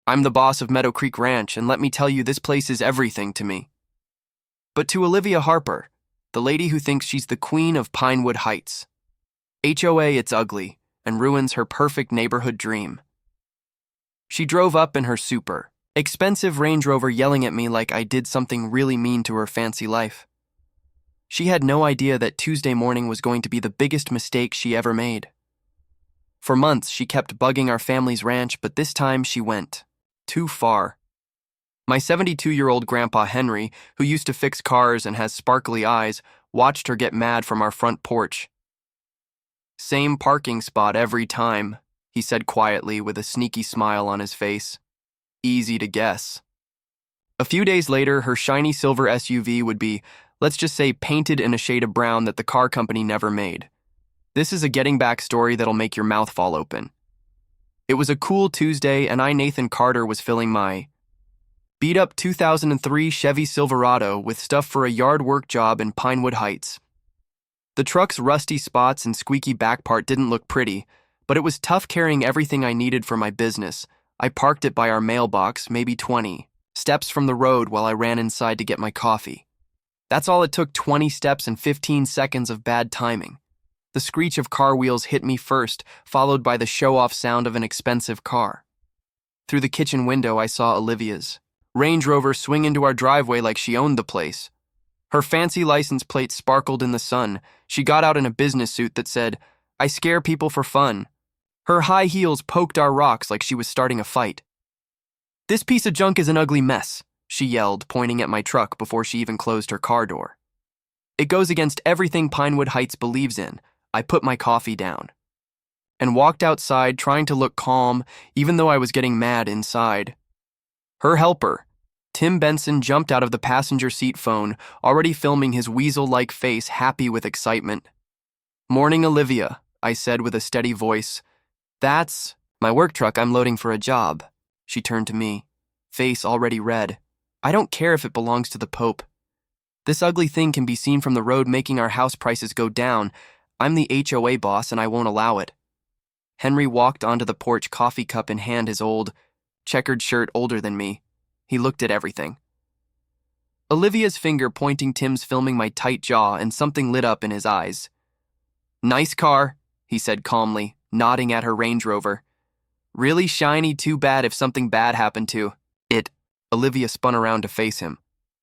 I'm the boss of Meadow Creek Ranch, and let me tell you, this place is everything to me. But to Olivia Harper, the lady who thinks she's the queen of Pinewood Heights, HOA, it's ugly and ruins her perfect neighborhood dream. She drove up in her super expensive Range Rover, yelling at me like I did something really mean to her fancy life. She had no idea that Tuesday morning was going to be the biggest mistake she ever made. For months, she kept bugging our family's ranch, but this time she went too far. My 72-year-old grandpa Henry, who used to fix cars and has sparkly eyes, watched her get mad from our front porch. "Same parking spot every time," he said quietly with a sneaky smile on his face. Easy to guess. A few days later, her shiny silver SUV would be, let's just say, painted in a shade of brown that the car company never made. This is a getting back story that'll make your mouth fall open. It was a cool Tuesday, and Nathan Carter, was filling my beat-up 2003 Chevy Silverado with stuff for a yard work job in Pinewood Heights. The truck's rusty spots and squeaky back part didn't look pretty, but it was tough carrying everything I needed for my business. I parked it by our mailbox, maybe 20 steps from the road, while I ran inside to get my coffee. That's all it took, 20 steps and 15 seconds of bad timing. The screech of car wheels hit me first, followed by the show-off sound of an expensive car. Through the kitchen window, I saw Olivia's Range Rover swing into our driveway like she owned the place. Her fancy license plate sparkled in the sun. She got out in a business suit that said, "I scare people for fun." Her high heels poked our rocks like she was starting a fight. "This piece of junk is an ugly mess," she yelled, pointing at my truck before she even closed her car door. "It goes against everything Pinewood Heights believes in." I put my coffee down and walked outside, trying to look calm, even though I was getting mad inside. Her helper, Tim Benson, jumped out of the passenger seat phone, already filming his weasel-like face, happy with excitement. "Morning, Olivia," I said with a steady voice. "That's my work truck I'm loading for a job." She turned to me, face already red. "I don't care if it belongs to the Pope. This ugly thing can be seen from the road, making our house prices go down. I'm the HOA boss, and I won't allow it." Henry walked onto the porch, coffee cup in hand, his old, checkered shirt older than me. He looked at everything. Olivia's finger pointing, Tim's filming my tight jaw, and something lit up in his eyes. "Nice car," he said calmly, nodding at her Range Rover. "Really shiny, too bad if something bad happened to it." Olivia spun around to face him.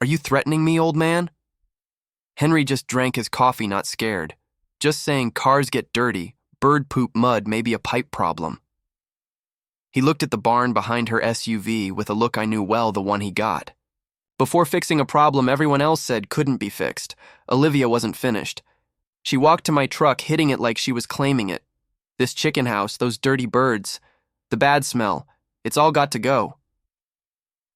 "Are you threatening me, old man?" Henry just drank his coffee, not scared. Just saying, cars get dirty, bird poop, mud, maybe a pipe problem. He looked at the barn behind her SUV with a look I knew well, the one he got. Before fixing a problem everyone else said couldn't be fixed, Olivia wasn't finished. She walked to my truck, hitting it like she was claiming it. "This chicken house, those dirty birds, the bad smell, it's all got to go."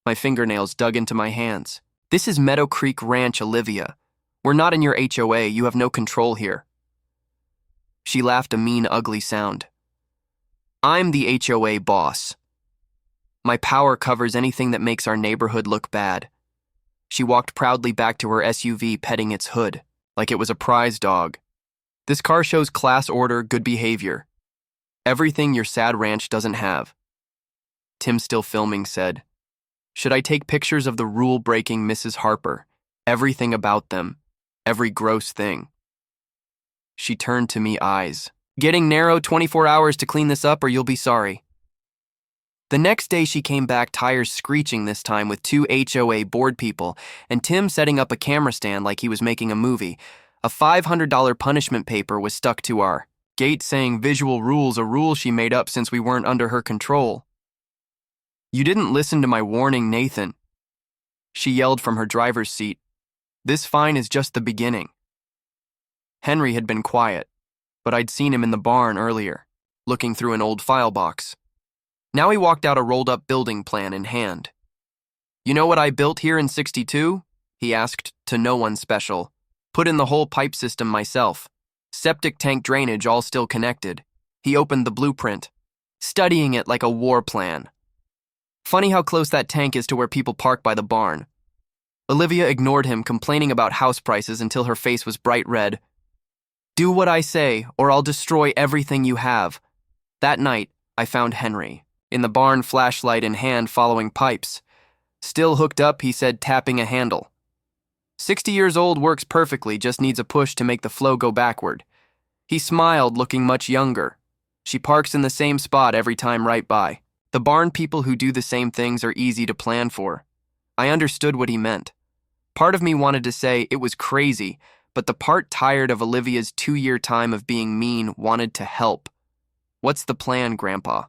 My fingernails dug into my hands. "This is Meadow Creek Ranch, Olivia. We're not in your HOA, you have no control here." She laughed a mean, ugly sound. "I'm the HOA boss. My power covers anything that makes our neighborhood look bad." She walked proudly back to her SUV, petting its hood like it was a prize dog. "This car shows class, order, good behavior. Everything your sad ranch doesn't have." Tim, still filming, said, "Should I take pictures of the rule-breaking Mrs. Harper? Everything about them. Every gross thing." She turned to me, eyes getting narrow. 24 hours to clean this up or you'll be sorry." The next day she came back, tires screeching, this time with 2 HOA board people, and Tim setting up a camera stand like he was making a movie. A $500 punishment paper was stuck to our gate saying visual rules, a rule she made up since we weren't under her control. "You didn't listen to my warning, Nathan," she yelled from her driver's seat. "This fine is just the beginning." Henry had been quiet, but I'd seen him in the barn earlier, looking through an old file box. Now he walked out, a rolled-up building plan in hand. "You know what I built here in '62? He asked, to no one special. "Put in the whole pipe system myself. Septic tank, drainage, all still connected." He opened the blueprint, studying it like a war plan. "Funny how close that tank is to where people park by the barn." Olivia ignored him, complaining about house prices until her face was bright red. "Do what I say, or I'll destroy everything you have." That night, I found Henry In the barn, flashlight in hand, following pipes. Still hooked up, he said, tapping a handle. 60 years old, works perfectly, just needs a push to make the flow go backward. He smiled, looking much younger. She parks in the same spot every time right by. The barn people who do the same things are easy to plan for. I understood what he meant. Part of me wanted to say it was crazy, but the part tired of Olivia's 2-year time of being mean wanted to help. What's the plan, Grandpa?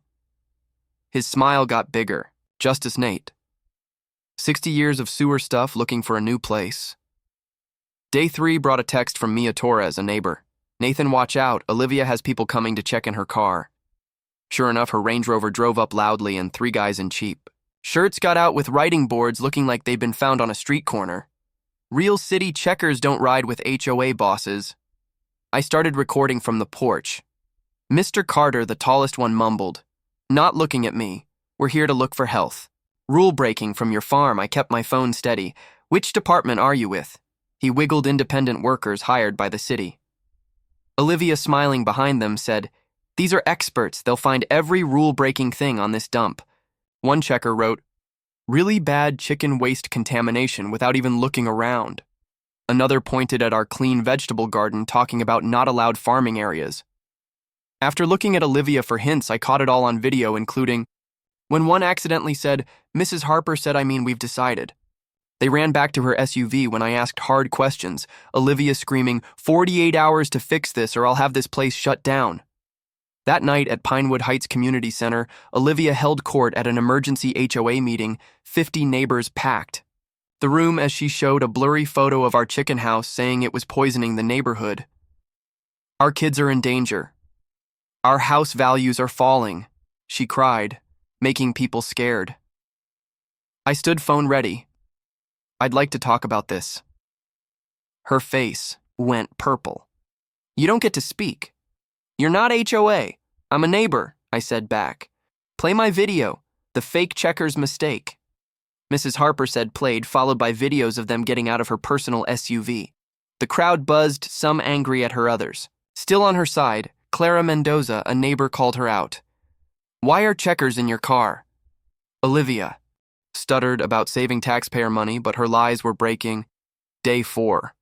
His smile got bigger. Justice Nate. 60 years of sewer stuff, looking for a new place. Day 3 brought a text from Mia Torres, a neighbor. Nathan, watch out. Olivia has people coming to check in her car. Sure enough, her Range Rover drove up loudly and 3 guys in cheap shirts got out with writing boards looking like they'd been found on a street corner. Real city checkers don't ride with HOA bosses. I started recording from the porch. Mr. Carter, the tallest one, mumbled, not looking at me. We're here to look for health. Rule breaking from your farm. I kept my phone steady. Which department are you with? He wiggled independent workers hired by the city. Olivia, smiling behind them, said, these are experts. They'll find every rule-breaking thing on this dump. One checker wrote, really bad chicken waste contamination without even looking around. Another pointed at our clean vegetable garden, talking about not allowed farming areas. After looking at Olivia for hints, I caught it all on video, including when one accidentally said, Mrs. Harper said, we've decided. They ran back to her SUV when I asked hard questions, Olivia screaming, 48 hours to fix this or I'll have this place shut down. That night at Pinewood Heights Community Center, Olivia held court at an emergency HOA meeting, 50 neighbors packed. The room, as she showed a blurry photo of our chicken house, saying it was poisoning the neighborhood. Our kids are in danger. Our house values are falling, she cried, making people scared. I stood phone ready. I'd like to talk about this. Her face went purple. You don't get to speak. You're not HOA. I'm a neighbor, I said back. Play my video, the fake checker's mistake. Mrs. Harper said played, followed by videos of them getting out of her personal SUV. The crowd buzzed, some angry at her, others. Still on her side, Clara Mendoza, a neighbor, called her out. Why are checkers in your car? Olivia stuttered about saving taxpayer money, but her lies were breaking. Day 4.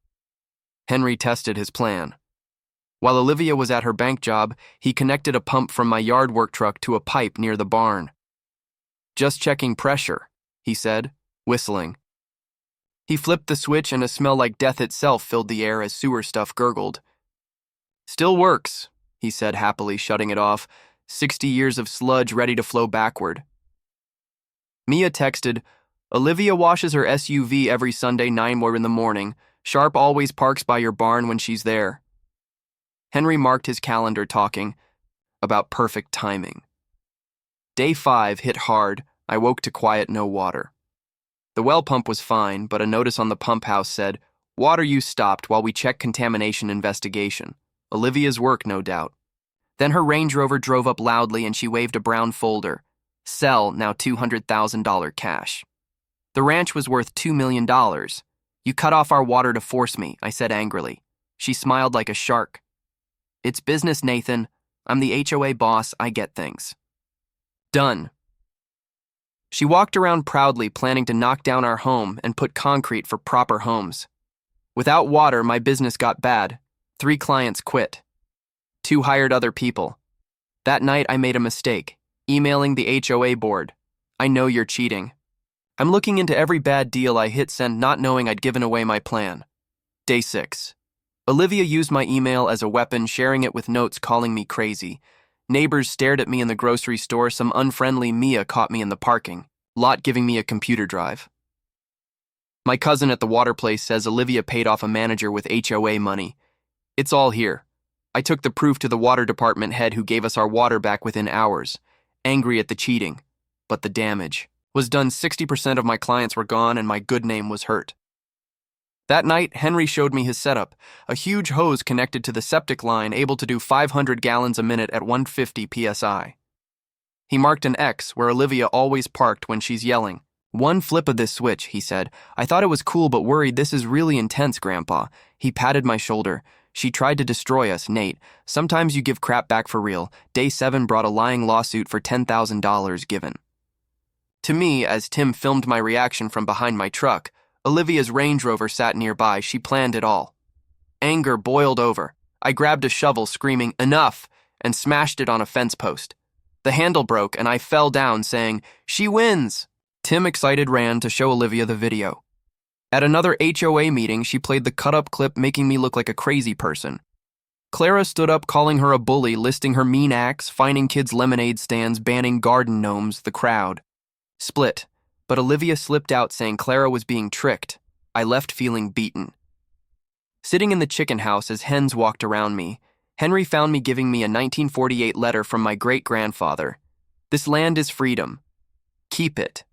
Henry tested his plan. While Olivia was at her bank job, he connected a pump from my yard work truck to a pipe near the barn. Just checking pressure, he said, whistling. He flipped the switch and a smell like death itself filled the air as sewer stuff gurgled. Still works, he said happily, shutting it off, 60 years of sludge ready to flow backward. Mia texted, Olivia washes her SUV every Sunday 9 in the morning. Sharp always parks by your barn when she's there. Henry marked his calendar, talking about perfect timing. Day 5 hit hard. I woke to quiet, no water. The well pump was fine, but a notice on the pump house said, water use stopped while we check contamination investigation. Olivia's work, no doubt. Then her Range Rover drove up loudly and she waved a brown folder. Sell, now $200,000 cash. The ranch was worth $2 million. You cut off our water to force me, I said angrily. She smiled like a shark. It's business, Nathan. I'm the HOA boss. I get things. Done. She walked around proudly, planning to knock down our home and put concrete for proper homes. Without water, my business got bad. 3 clients quit. 2 hired other people. That night, I made a mistake, emailing the HOA board. I know you're cheating. I'm looking into every bad deal. I hit send, not knowing I'd given away my plan. Day 6. Olivia used my email as a weapon, sharing it with notes calling me crazy. Neighbors stared at me in the grocery store. Some unfriendly Mia caught me in the parking lot giving me a computer drive. My cousin at the water place says Olivia paid off a manager with HOA money. It's all here. I took the proof to the water department head who gave us our water back within hours, angry at the cheating. But the damage was done. 60% of my clients were gone and my good name was hurt. That night, Henry showed me his setup, a huge hose connected to the septic line able to do 500 gallons a minute at 150 psi. He marked an X where Olivia always parked when she's yelling. One flip of this switch, he said. I thought it was cool but worried. This is really intense, Grandpa. He patted my shoulder. She tried to destroy us, Nate. Sometimes you give crap back for real. Day 7 brought a lying lawsuit for $10,000 given. To me, as Tim filmed my reaction from behind my truck, Olivia's Range Rover sat nearby. She planned it all. Anger boiled over. I grabbed a shovel, screaming, "Enough!" and smashed it on a fence post. The handle broke, and I fell down, saying, "She wins!" Tim, excited, ran to show Olivia the video. At another HOA meeting, she played the cut-up clip, making me look like a crazy person. Clara stood up, calling her a bully, listing her mean acts, fining kids' lemonade stands, banning garden gnomes. The crowd split, but Olivia slipped out, saying Clara was being tricked. I left feeling beaten. Sitting in the chicken house as hens walked around me, Henry found me giving me a 1948 letter from my great-grandfather. "This land is freedom. Keep it.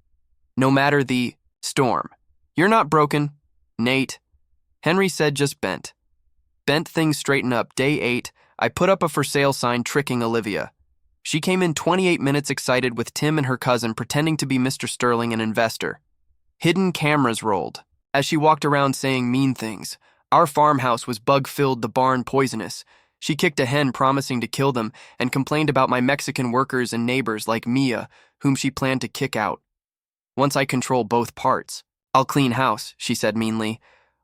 No matter the storm. You're not broken, Nate." Henry said, "Just bent. Bent things straighten up." Day 8, I put up a for sale sign, tricking Olivia. She came in 28 minutes excited with Tim and her cousin, pretending to be Mr. Sterling, an investor. Hidden cameras rolled as she walked around saying mean things. Our farmhouse was bug-filled, the barn poisonous. She kicked a hen, promising to kill them, and complained about my Mexican workers and neighbors like Mia, whom she planned to kick out. "Once I control both parts, I'll clean house," she said meanly.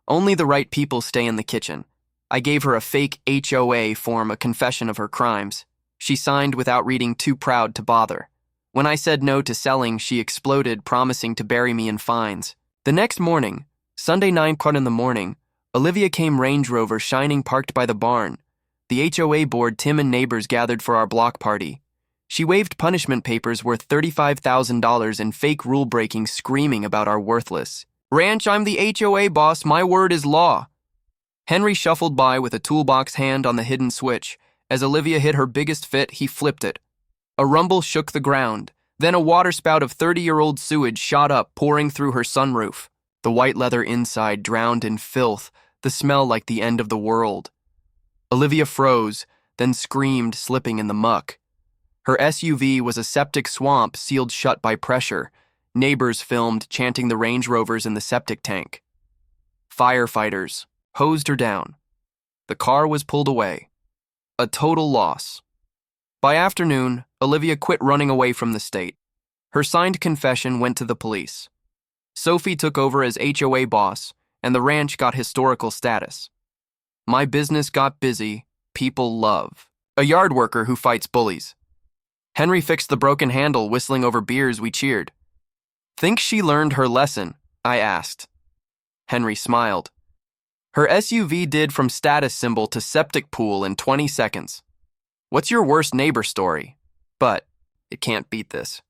"Only the right people stay in the kitchen." I gave her a fake HOA form, a confession of her crimes. She signed without reading, too proud to bother. When I said no to selling, she exploded, promising to bury me in fines. The next morning, Sunday 9:00 in the morning, Olivia came, Range Rover shining, parked by the barn. The HOA board, Tim, and neighbors gathered for our block party. She waved punishment papers worth $35,000 in fake rule-breaking, screaming about our worthless ranch. "I'm the HOA boss. My word is law." Henry shuffled by with a toolbox, hand on the hidden switch. As Olivia hit her biggest fit, he flipped it. A rumble shook the ground. Then a waterspout of 30-year-old sewage shot up, pouring through her sunroof. The white leather inside drowned in filth, the smell like the end of the world. Olivia froze, then screamed, slipping in the muck. Her SUV was a septic swamp, sealed shut by pressure. Neighbors filmed, chanting the Range Rovers in the septic tank. Firefighters hosed her down. The car was pulled away. A total loss. By afternoon, Olivia quit running away from the state. Her signed confession went to the police. Sophie took over as HOA boss, and the ranch got historical status. My business got busy. People love a yard worker who fights bullies. Henry fixed the broken handle, whistling over beers. We cheered. "Think she learned her lesson?" I asked. Henry smiled. "Her SUV did, from status symbol to septic pool in 20 seconds. What's your worst neighbor story? But it can't beat this."